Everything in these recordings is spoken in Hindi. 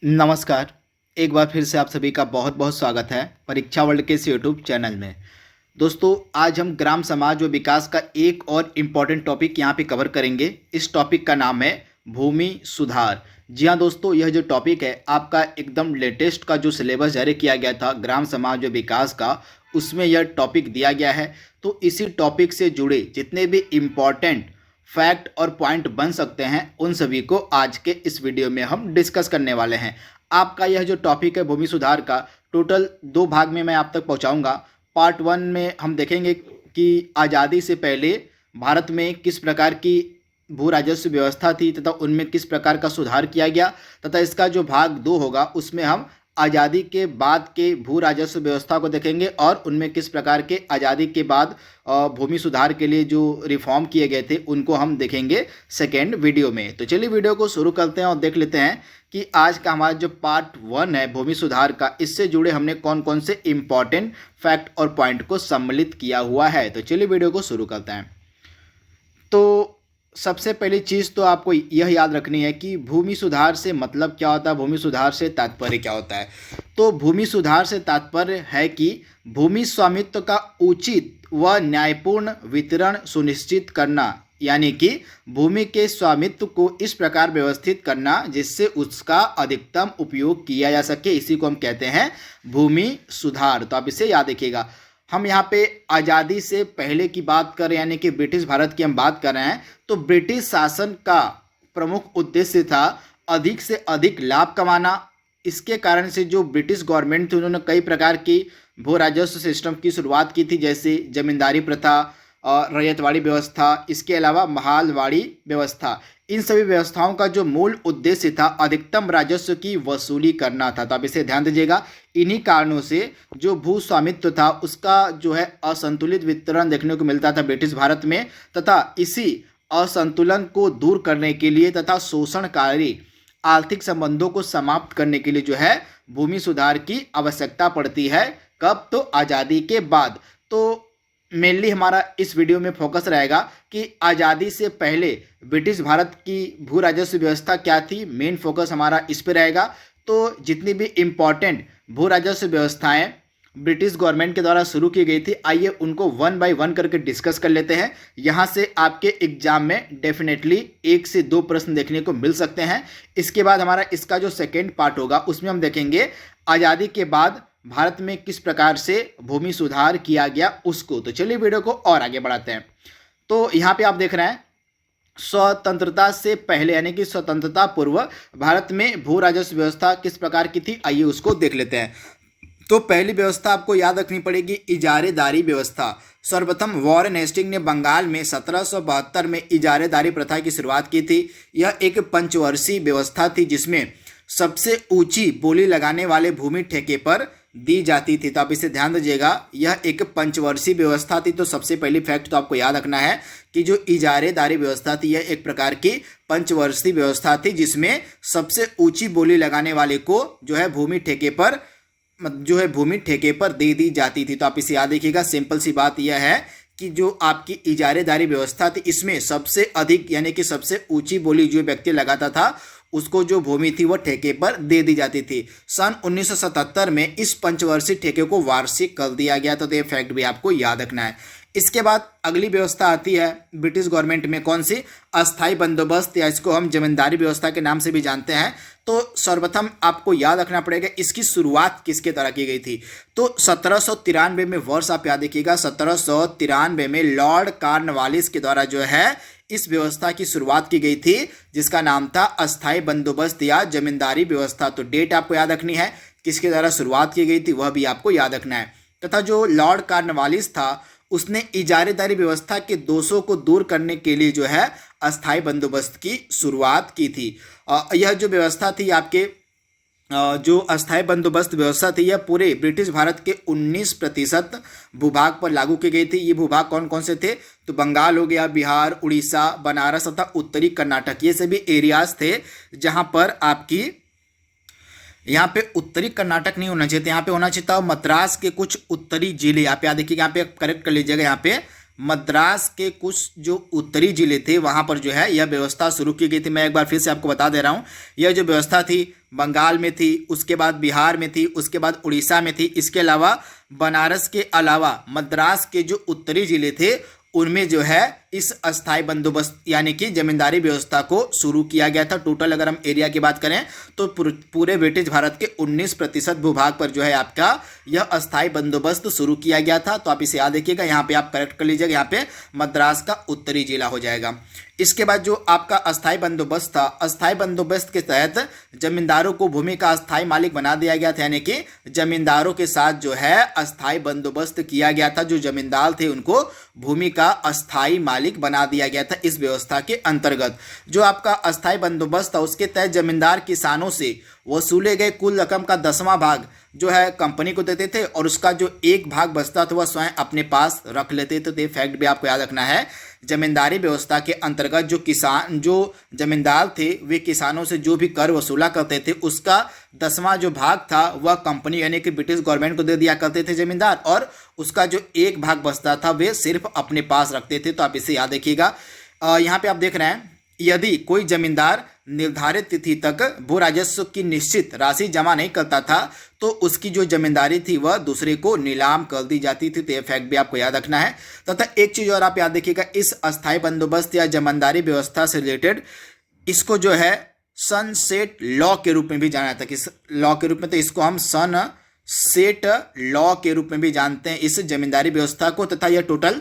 नमस्कार। एक बार फिर से आप सभी का बहुत बहुत स्वागत है परीक्षा वर्ल्ड के इस यूट्यूब चैनल में। दोस्तों, आज हम ग्राम समाज व विकास का एक और इम्पॉर्टेंट टॉपिक यहाँ पे कवर करेंगे। इस टॉपिक का नाम है भूमि सुधार। जी हाँ दोस्तों, यह जो टॉपिक है आपका एकदम लेटेस्ट का जो सिलेबस जारी किया गया था ग्राम समाज व विकास का, उसमें यह टॉपिक दिया गया है। तो इसी टॉपिक से जुड़े जितने भी इम्पॉर्टेंट फैक्ट और पॉइंट बन सकते हैं उन सभी को आज के इस वीडियो में हम डिस्कस करने वाले हैं। आपका यह जो टॉपिक है भूमि सुधार का, टोटल 2 भाग में मैं आप तक पहुंचाऊंगा। पार्ट 1 में हम देखेंगे कि आज़ादी से पहले भारत में किस प्रकार की भू राजस्व व्यवस्था थी तथा उनमें किस प्रकार का सुधार किया गया, तथा इसका जो भाग 2 होगा उसमें हम आज़ादी के बाद के भू राजस्व व्यवस्था को देखेंगे और उनमें किस प्रकार के आज़ादी के बाद भूमि सुधार के लिए जो रिफॉर्म किए गए थे उनको हम देखेंगे सेकेंड वीडियो में। तो चलिए वीडियो को शुरू करते हैं और देख लेते हैं कि आज का हमारा जो पार्ट 1 है भूमि सुधार का, इससे जुड़े हमने कौन कौन से इम्पॉर्टेंट फैक्ट और पॉइंट को सम्मिलित किया हुआ है। तो चलिए वीडियो को शुरू करते हैं। तो सबसे पहली चीज़ तो आपको यह याद रखनी है कि भूमि सुधार से मतलब क्या होता है, भूमि सुधार से तात्पर्य क्या होता है। तो भूमि सुधार से तात्पर्य है कि भूमि स्वामित्व का उचित व न्यायपूर्ण वितरण सुनिश्चित करना, यानी कि भूमि के स्वामित्व को इस प्रकार व्यवस्थित करना जिससे उसका अधिकतम उपयोग किया जा सके, इसी को हम कहते हैं भूमि सुधार। तो आप इसे याद रखिएगा। हम यहाँ पे आज़ादी से पहले की बात कर रहे हैं, यानी कि ब्रिटिश भारत की हम बात कर रहे हैं। तो ब्रिटिश शासन का प्रमुख उद्देश्य था अधिक से अधिक लाभ कमाना। इसके कारण से जो ब्रिटिश गवर्नमेंट थी उन्होंने कई प्रकार की भू राजस्व सिस्टम की शुरुआत की थी, जैसे जमींदारी प्रथा, रैयतवाड़ी व्यवस्था, इसके अलावा महालवाड़ी व्यवस्था। इन सभी व्यवस्थाओं का जो मूल उद्देश्य था अधिकतम राजस्व की वसूली करना था। तो आप इसे ध्यान दीजिएगा। इन्हीं कारणों से जो भू स्वामित्व था उसका जो है असंतुलित वितरण देखने को मिलता था ब्रिटिश भारत में, तथा इसी असंतुलन को दूर करने के लिए तथा शोषणकारी आर्थिक संबंधों को समाप्त करने के लिए जो है भूमि सुधार की आवश्यकता पड़ती है। कब? तो आज़ादी के बाद। तो मेनली हमारा इस वीडियो में फोकस रहेगा कि आज़ादी से पहले ब्रिटिश भारत की भू राजस्व व्यवस्था क्या थी। मेन फोकस हमारा इस पे रहेगा। तो जितनी भी इम्पॉर्टेंट भू राजस्व व्यवस्थाएं ब्रिटिश गवर्नमेंट के द्वारा शुरू की गई थी, आइए उनको 1 बाय 1 करके डिस्कस कर लेते हैं। यहाँ से आपके एग्जाम में डेफिनेटली 1 से 2 प्रश्न देखने को मिल सकते हैं। इसके बाद हमारा इसका जो सेकेंड पार्ट होगा उसमें हम देखेंगे आज़ादी के बाद भारत में किस प्रकार से भूमि सुधार किया गया उसको। तो चलिए वीडियो को और आगे बढ़ाते हैं। तो यहाँ पे आप देख रहे हैं स्वतंत्रता से पहले, यानी कि स्वतंत्रता पूर्व भारत में भू राजस्व व्यवस्था किस प्रकार की थी, आइए उसको देख लेते हैं। तो पहली व्यवस्था आपको याद रखनी पड़ेगी इजारेदारी व्यवस्था। सर्वप्रथम वॉरेन हेस्टिंग ने बंगाल में 1772 में इजारेदारी प्रथा की शुरुआत की थी। यह एक पंचवर्षीय व्यवस्था थी जिसमें सबसे ऊंची बोली लगाने वाले भूमि ठेके पर दी जाती थी। तो आप इसे ध्यान दीजिएगा, यह एक पंचवर्षीय व्यवस्था थी। तो सबसे पहली फैक्ट तो आपको याद रखना है कि जो इजारेदारी व्यवस्था थी यह एक प्रकार की पंचवर्षीय व्यवस्था थी जिसमें सबसे ऊंची बोली लगाने वाले को जो है भूमि ठेके पर दे दी जाती थी। तो आप इसे याद रखिएगा। सिंपल सी बात यह है कि जो आपकी इजारेदारी व्यवस्था थी इसमें सबसे अधिक यानी कि सबसे ऊंची बोली जो व्यक्ति लगाता था उसको जो भूमि थी वो ठेके पर दे दी जाती थी। सन 1977 में इस पंचवर्षीय ठेके को वार्षिक कर दिया गया। तो ये फैक्ट भी आपको याद रखना है। इसके बाद अगली व्यवस्था आती है ब्रिटिश गवर्नमेंट में, कौन सी? अस्थाई बंदोबस्त, या इसको हम जमींदारी व्यवस्था के नाम से भी जानते हैं। तो सर्वप्रथम आपको याद रखना पड़ेगा इसकी शुरुआत किसके द्वारा की गई थी। तो 1793 में, वर्ष आप याद रखिएगा, 1793 में लॉर्ड कॉर्नवालिस के द्वारा जो है इस व्यवस्था की शुरुआत की गई थी जिसका नाम था अस्थाई बंदोबस्त या जमींदारी व्यवस्था। तो डेट आपको याद रखनी है, किसके द्वारा शुरुआत की गई थी वह भी आपको याद रखना है। तथा जो लॉर्ड कॉर्नवालिस था उसने इजारेदारी व्यवस्था के दोषों को दूर करने के लिए जो है अस्थाई बंदोबस्त की शुरुआत की थी। यह जो व्यवस्था थी आपके जो अस्थाई बंदोबस्त व्यवस्था थी यह पूरे ब्रिटिश भारत के 19% भूभाग पर लागू की गई थी। ये भूभाग कौन कौन से थे? तो बंगाल हो गया, बिहार, उड़ीसा, बनारस तथा उत्तरी कर्नाटक, ये सभी एरियाज थे जहां पर आपकी यहाँ पे उत्तरी कर्नाटक नहीं होना चाहिए था, यहाँ पे होना चाहिए था मद्रास के कुछ उत्तरी जिले। यहाँ पे याद देखिए, यहाँ पे करेक्ट कर लीजिएगा, यहाँ पे मद्रास के कुछ जो उत्तरी जिले थे वहाँ पर जो है यह व्यवस्था शुरू की गई थी। मैं एक बार फिर से आपको बता दे रहा हूँ, यह जो व्यवस्था थी बंगाल में थी, उसके बाद बिहार में थी, उसके बाद उड़ीसा में थी। इसके अलावा बनारस के अलावा मद्रास के जो उत्तरी जिले थे उनमें जो है इस अस्थायी बंदोबस्त यानी कि जमींदारी व्यवस्था को शुरू किया गया था। टोटल अगर हम एरिया की बात करें तो पूरे ब्रिटिश भारत के 19% भूभाग पर जो है आपका यह अस्थायी बंदोबस्त शुरू किया गया था। तो आप इसे याद रखिएगा, यहाँ पे आप करेक्ट कर लीजिएगा, यहाँ पे मद्रास का उत्तरी जिला हो जाएगा। इसके बाद जो आपका अस्थायी बंदोबस्त था, अस्थायी बंदोबस्त के तहत जमींदारों को भूमि का अस्थायी मालिक बना दिया गया था, यानी कि जमींदारों के साथ जो है अस्थायी बंदोबस्त किया गया था। जो जमींदार थे उनको भूमि का अस्थायी मालिक बना दिया गया था इस व्यवस्था के अंतर्गत। जो आपका अस्थायी बंदोबस्त था उसके तहत जमींदार किसानों से वसूले गए कुल रकम का 10वां भाग जो है कंपनी को देते थे और उसका जो एक भाग बचता था वह स्वयं अपने पास रख लेते थे। तो ये फैक्ट भी आपको याद रखना है। जमींदारी व्यवस्था के अंतर्गत जो जमींदार थे वे किसानों से जो भी कर वसूला करते थे उसका 10वां जो भाग था वह कंपनी यानी कि ब्रिटिश गवर्नमेंट को दे दिया करते थे जमींदार, और उसका जो एक भाग बचता था वे सिर्फ अपने पास रखते थे। तो आप इसे याद रखिएगा। यहाँ पे आप देख रहे हैं, यदि कोई जमींदार निर्धारित तिथि तक भू राजस्व की निश्चित राशि जमा नहीं करता था तो उसकी जो जमींदारी थी वह दूसरे को नीलाम कर दी जाती थी। तो यह फैक्ट भी आपको याद रखना है। तथा एक चीज और आप याद रखिएगा, इस अस्थायी बंदोबस्त या जमींदारी व्यवस्था से रिलेटेड इसको जो है सनसेट लॉ के रूप में भी जाना था। किस लॉ के रूप में? तो इसको हम सनसेट लॉ के रूप में भी जानते हैं इस जमींदारी व्यवस्था को। तथा यह टोटल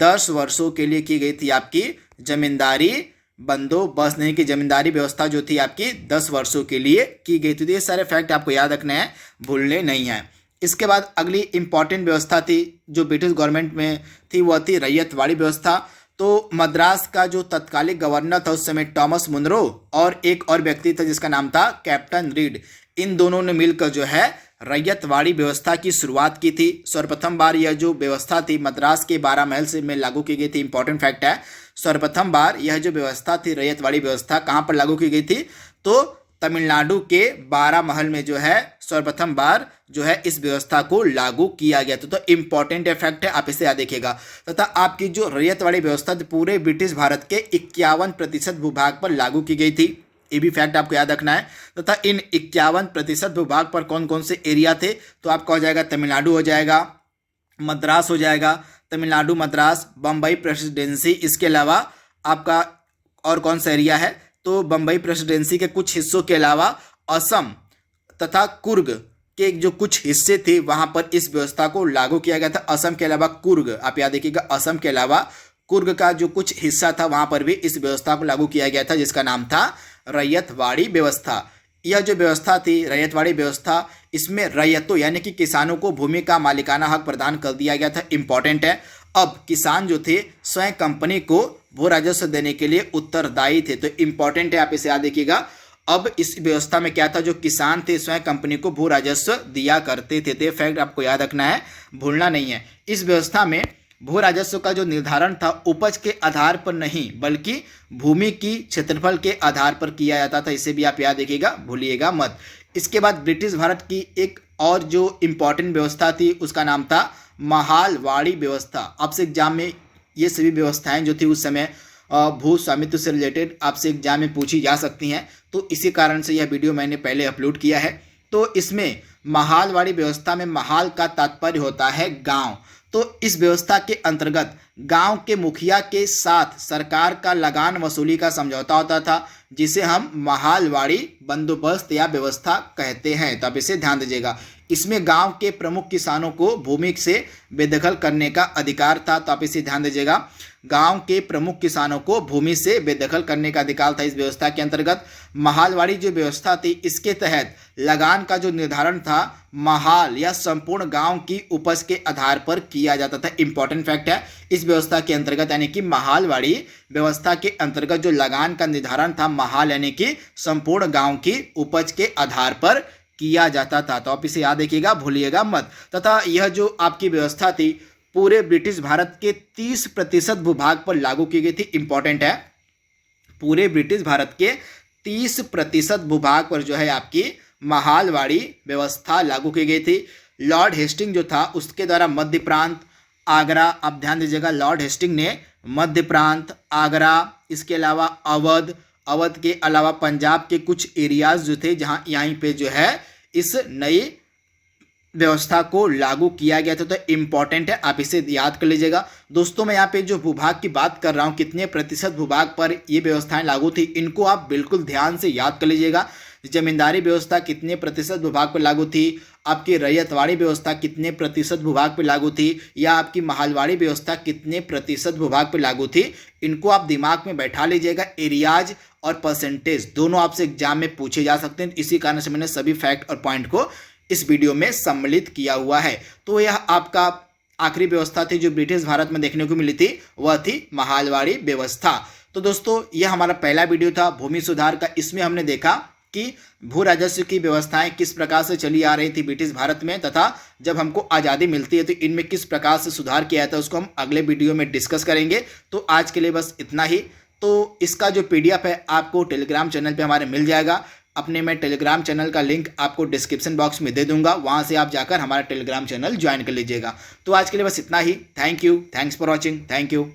10 वर्षों के लिए की गई थी आपकी जमींदारी बंदोबस्त, नहीं कि जमींदारी व्यवस्था जो थी आपकी 10 वर्षों के लिए की गई थी। तो ये सारे फैक्ट आपको याद रखने हैं, भूलने नहीं है। इसके बाद अगली इंपॉर्टेंट व्यवस्था थी जो ब्रिटिश गवर्नमेंट में थी, वह थी रैयतवाड़ी व्यवस्था। तो मद्रास का जो तत्कालिक गवर्नर था उस समय टॉमस मुनरो और एक और व्यक्ति था जिसका नाम था कैप्टन रीड। इन दोनों ने मिलकर जो है रैयतवाड़ी व्यवस्था की शुरुआत की थी। सर्वप्रथम बार यह जो व्यवस्था थी मद्रास के 12 महल से में लागू की गई थी। इंपॉर्टेंट फैक्ट है, सर्वप्रथम बार यह जो व्यवस्था थी रैयतवाड़ी व्यवस्था कहाँ पर लागू की गई थी? तो तमिलनाडु के 12 महल में जो है सर्वप्रथम बार जो है इस व्यवस्था को लागू किया गया। तो इंपॉर्टेंट फैक्ट है, आप इसे याद रखिएगा। तथा आपकी जो रैयतवाड़ी व्यवस्था थी पूरे ब्रिटिश भारत के 51% भूभाग पर लागू की गई थी। ये भी फैक्ट आपको याद रखना है। तथा इन 51% भूभाग पर कौन कौन से एरिया थे? तो आपका हो जाएगा तमिलनाडु हो जाएगा, मद्रास हो जाएगा, तमिलनाडु मद्रास, बम्बई प्रेसिडेंसी। इसके अलावा आपका और कौन सा एरिया है? तो बम्बई प्रेसिडेंसी के कुछ हिस्सों के अलावा असम तथा कुर्ग के जो कुछ हिस्से थे वहां पर इस व्यवस्था को लागू किया गया था। असम के अलावा कुर्ग, आप याद रखिएगा, असम के अलावा कुर्ग का जो कुछ हिस्सा था वहां पर भी इस व्यवस्था को लागू किया गया था जिसका नाम था रैयतवाड़ी व्यवस्था। यह जो व्यवस्था थी रैयतवाड़ी व्यवस्था, इसमें रैयतों यानी कि किसानों को भूमि का मालिकाना हक प्रदान कर दिया गया था। इंपॉर्टेंट है, अब किसान जो थे स्वयं कंपनी को भू राजस्व देने के लिए उत्तरदायी थे। तो इंपॉर्टेंट है, आप इसे याद रखिएगा। अब इस व्यवस्था में क्या था, जो किसान थे स्वयं कंपनी को भू राजस्व दिया करते थे। तो फैक्ट आपको याद रखना है, भूलना नहीं है। इस व्यवस्था में भू राजस्व का जो निर्धारण था उपज के आधार पर नहीं बल्कि भूमि की क्षेत्रफल के आधार पर किया जाता था। इसे भी आप याद रखिएगा, भूलिएगा मत। इसके बाद ब्रिटिश भारत की एक और जो इम्पॉर्टेंट व्यवस्था थी उसका नाम था महालवाड़ी व्यवस्था। आपसे एग्जाम में ये सभी व्यवस्थाएं जो थी उस समय भू स्वामित्व से रिलेटेड आपसे एग्जाम में पूछी जा सकती हैं। तो इसी कारण से यह वीडियो मैंने पहले अपलोड किया है। तो इसमें महालवाड़ी व्यवस्था में महाल का तात्पर्य होता है गांव। तो इस व्यवस्था के अंतर्गत गांव के मुखिया के साथ सरकार का लगान वसूली का समझौता होता था जिसे हम महालवाड़ी बंदोबस्त या व्यवस्था कहते हैं। तो आप इसे ध्यान दीजिएगा। इसमें गांव के प्रमुख किसानों को भूमि से बेदखल करने का अधिकार था। तो आप इसे ध्यान दीजिएगा, गांव के प्रमुख किसानों को भूमि से बेदखल करने का अधिकार था इस व्यवस्था के अंतर्गत। महालवाड़ी जो व्यवस्था थी इसके तहत लगान का जो निर्धारण था महाल या संपूर्ण गांव की उपज के आधार पर किया जाता था। इंपॉर्टेंट फैक्ट है, इस व्यवस्था के अंतर्गत यानी कि महालवाड़ी व्यवस्था के अंतर्गत जो लगान का निर्धारण था महाल यानी कि संपूर्ण गांव की उपज के आधार पर किया जाता था। तो आप इसे याद रखिएगा, भूलिएगा मत। तथा यह जो आपकी व्यवस्था थी पूरे ब्रिटिश भारत के 30% भूभाग पर लागू की गई थी। इंपॉर्टेंट है, पूरे ब्रिटिश भारत के 30% भूभाग पर जो है आपकी महालवाड़ी व्यवस्था लागू की गई थी। लॉर्ड हेस्टिंग जो था उसके द्वारा मध्य प्रांत, आगरा, आप ध्यान दीजिएगा, लॉर्ड हेस्टिंग ने मध्य प्रांत, आगरा, इसके अलावा अवध अवध के अलावा पंजाब के कुछ एरियाज जो थे जहां यहीं पे जो है इस नई व्यवस्था को लागू किया गया था। तो इम्पॉर्टेंट है, आप इसे याद कर लीजिएगा। दोस्तों मैं यहाँ पे जो भूभाग की बात कर रहा हूँ, कितने प्रतिशत भूभाग पर ये व्यवस्थाएं लागू थी, इनको आप बिल्कुल ध्यान से याद कर लीजिएगा। जमींदारी व्यवस्था कितने प्रतिशत भूभाग पर लागू थी, आपकी रैयतवाड़ी व्यवस्था कितने प्रतिशत भूभाग पर लागू थी, या आपकी महलवाड़ी व्यवस्था कितने प्रतिशत भूभाग पर लागू थी, इनको आप दिमाग में बैठा लीजिएगा। एरियाज और परसेंटेज दोनों आपसे एग्जाम में पूछे जा सकते हैं। इसी कारण से मैंने सभी फैक्ट और पॉइंट को इस वीडियो में सम्मिलित किया हुआ है। तो यह आपका आखिरी व्यवस्था थी जो ब्रिटिश भारत में देखने को मिली थी, वह थी महलवाड़ी व्यवस्था। तो दोस्तों यह हमारा पहला वीडियो था भूमि सुधार का। इसमें हमने देखा कि भू राजस्व की व्यवस्थाएं किस प्रकार से चली आ रही थी ब्रिटिश भारत में, तथा जब हमको आज़ादी मिलती है तो इनमें किस प्रकार से सुधार किया था, उसको हम अगले वीडियो में डिस्कस करेंगे। तो आज के लिए बस इतना ही। तो इसका जो PDF है आपको टेलीग्राम चैनल पे हमारे मिल जाएगा। अपने मैं टेलीग्राम चैनल का लिंक आपको डिस्क्रिप्शन बॉक्स में दे दूंगा, वहां से आप जाकर हमारा टेलीग्राम चैनल ज्वाइन कर लीजिएगा। तो आज के लिए बस इतना ही। Thank you, thanks for watching, thank you.